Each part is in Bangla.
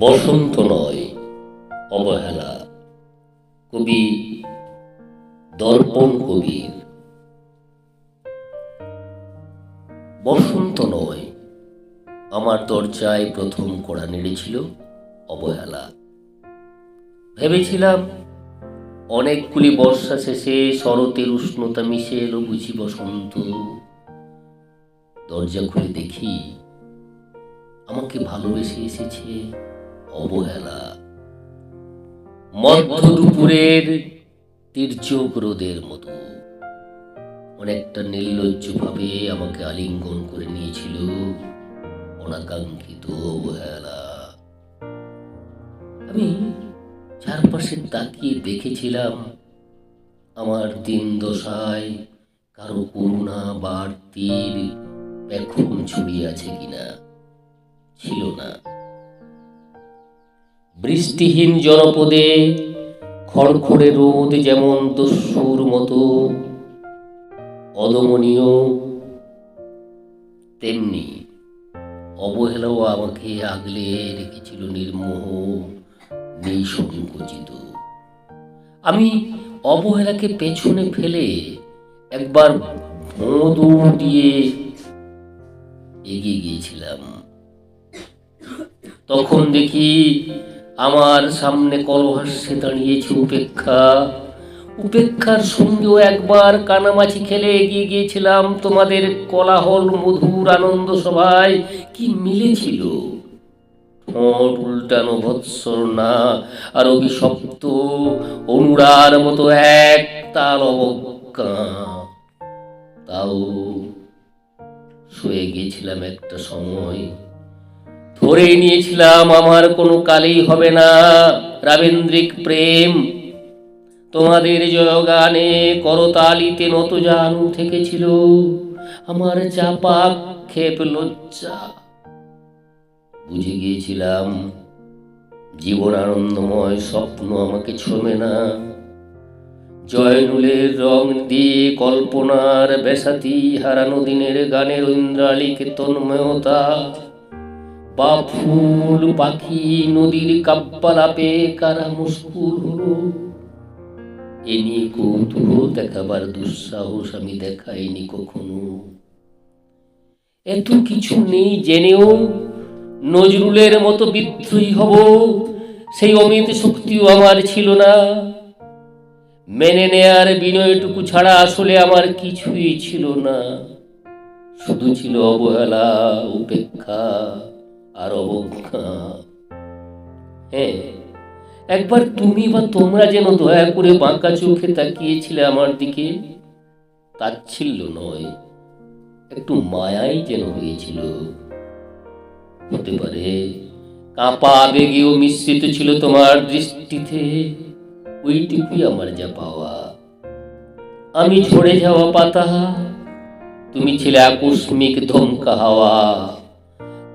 বসন্ত নয়, অবহেলা। কবি দর্পণ কবির। বসন্ত নয়, আমার দরজায় প্রথম কড়া নেড়েছিল অবহেলা। ভেবেছিলাম অনেকগুলি বর্ষা শেষে শরতের উষ্ণতা মিশে এলো বুঝি বসন্ত। দরজা খুলে দেখি আমাকে ভালোবেসে এসেছে অবহেলা। মধ্য দুপুরের তির্যক রোদের মতো অনেকটা নির্লজ্জ ভাবে আমাকে আলিঙ্গন করে নিয়েছিল অনাকাঙ্ক্ষিত অবহেলা। আমি চারপাশে তাকিয়ে দেখেছিলাম আমার দিন দশায় কারো করুণা বাড়তির পেখম ছড়িয়ে আছে কিনা। ছিল না। বৃষ্টিহীন জনপদে খড়খড়ে রোদ যেমন দস্যুর মতো অদমনীয়, তেমনি অবহেলাও আমাকে আগলে রেখেছিল নির্মোহ, নিঃসংকোচিত। আমি অবহেলাকে পেছনে ফেলে একবার দৌড় দিয়ে এগিয়ে গিয়েছিলাম। তখন দেখি আমার সামনে কলহাস্যে দাঁড়িয়েছে উপেক্ষা। উপেক্ষার সঙ্গেও একবার কানামাছি খেলে এগিয়ে গিয়েছিলাম তোমাদের কোলাহল মধুর আনন্দ সভায়। কি মিলেছিল ঠোঁট উল্টানো ভৎসনা আর অভিশপ্ত অনুরার মতো এক তাল অবজ্ঞা। তাও শুয়ে গিয়েছিলাম একটা সময়, ধরে নিয়েছিলাম আমার কোনো কালেই হবে না রাবেন্দ্রিক প্রেম। তোমাদের জয়গানে করতালিতে নত জানু থেকেছিল আমার চাপা ক্ষেপ লজ্জা। বুঝে গিয়েছিলাম জীবন আনন্দময় স্বপ্ন আমাকে ছোঁবে না। জয়নুলের রং দিয়ে কল্পনার বেসাতি হারানো দিনের গানের ঐন্দ্রালিক তন্ময়তা, বা ফুল পাখি নদীর কাব্যালাপে কারা মুস্কুর হলো, এ নিয়ে কৌতূহল দেখাবার দুঃসাহস আমি দেখাইনি কখনো। এত কিছু নেই জেনেও নজরুলের মতো বিদ্রোহী হব সেই অমিত শক্তিও আমার ছিল না। মেনে নেয়ার বিনয়টুকু ছাড়া আসলে আমার কিছুই ছিল না। শুধু ছিল অবহেলা, উপেক্ষা আর অবজ্ঞা। হ্যাঁ, একবার তুমি বা তোমরা যেন দয়া করে বাঁকা চোখে তাকিয়েছিলে আমার দিকে। তাচ্ছিল্য নয়, একটু মায়াই যেন হয়েছিল। হতে পারে কাঁপা আবেগেও মিশ্রিত ছিল তোমার দৃষ্টিতে। ওইটুকুই আমার যা পাওয়া। আমি ঝরে যাওয়া পাতা, তুমি ছিলে আকস্মিক ধমকা হাওয়া।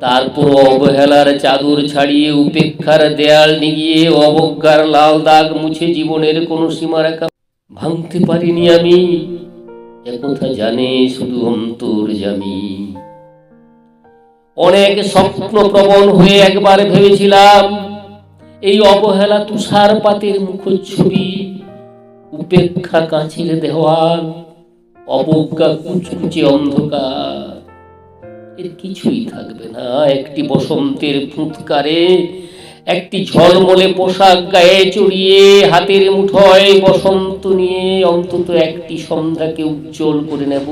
তারপর অবহেলার চাদর ছাড়িয়ে উপেক্ষার দেয়াল নিগিয়ে অবজ্ঞার লাল দাগ মুছে জীবনের কোনো সীমারেখা ভাঙতে পারিনি আমি। একথা জানে শুধু অন্তর্যামী। অনেক স্বপ্ন প্রবণ হয়ে একবার ভেবেছিলাম এই অবহেলা তুষারপাতের মুখচ্ছবি, উপেক্ষা কাঁচের দেওয়াল, অবজ্ঞা কুচকুচে অন্ধকার। এর কিছুই থাকবে না একটি বসন্তের ফুৎকারে, একটি ঝলমলে পোশাক গায়ে চড়িয়ে হাতের মুঠোয় বসন্ত নিয়ে অন্তত একটি সন্ধ্যাকে উজ্জ্বল করে নেব।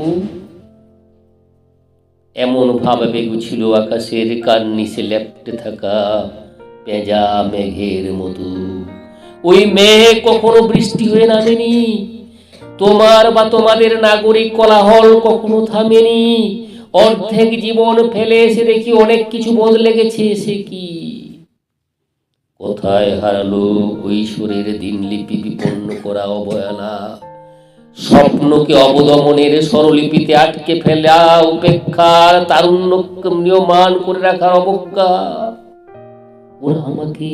এমন ভাব বেগুছিল আকাশের কার্নিশে লেপ্টে থাকা পেঁজা মেঘের মতো। ওই মেঘ কখনো বৃষ্টি হয়ে নামেনি। তোমার বা তোমাদের নাগরিক কোলাহল কখনো থামেনি। অর্ধেক জীবন ফেলে এসে দেখি অনেক কিছু বদলে গেছে। সে কি কোথায় হারালো কৈশোরের দিনলিপি বিপন্ন করা অবহেলা? স্বপ্নকে অবদমনের স্বরলিপিতে আটকে ফেলা উপেক্ষার তারুণ্যকে ম্রিয়মাণ করে রাখার অবজ্ঞা। ওরা আমাকে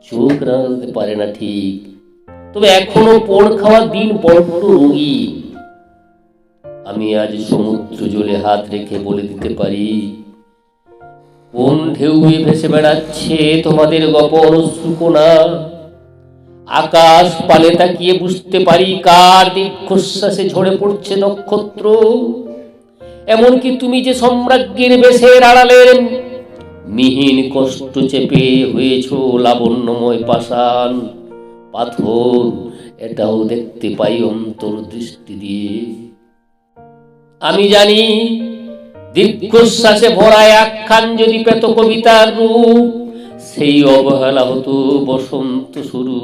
চোখ রাঙাতে পারে না ঠিক, তবে এখনো পোড় খাওয়া দিন বড্ড রঙিন। আমি আজ সমুদ্র জলে হাত রেখে বলে দিতে পারি কোন ঢেউয়ে ভেসে বেড়াচ্ছে তোমাদের গোপন অশ্রুকণা। আকাশ পালে তাকিয়ে বুঝতে পারি কার দীর্ঘশ্বাসে ঝরে পড়ছে নক্ষত্র। এমনকি তুমি যে সম্রাজ্ঞীর বেশের আড়ালের মিহিন কষ্ট চেপে হয়েছ লাবণ্যময় পাষাণ পাথর, এটাও দেখতে পাই অন্তর্দৃষ্টি দিয়ে। আমি জানি দীর্ঘশ্বাসে ভরা একখান যদি পেত কবিতার রূপ, সেই অবহেলা হতো বসন্ত শুরু।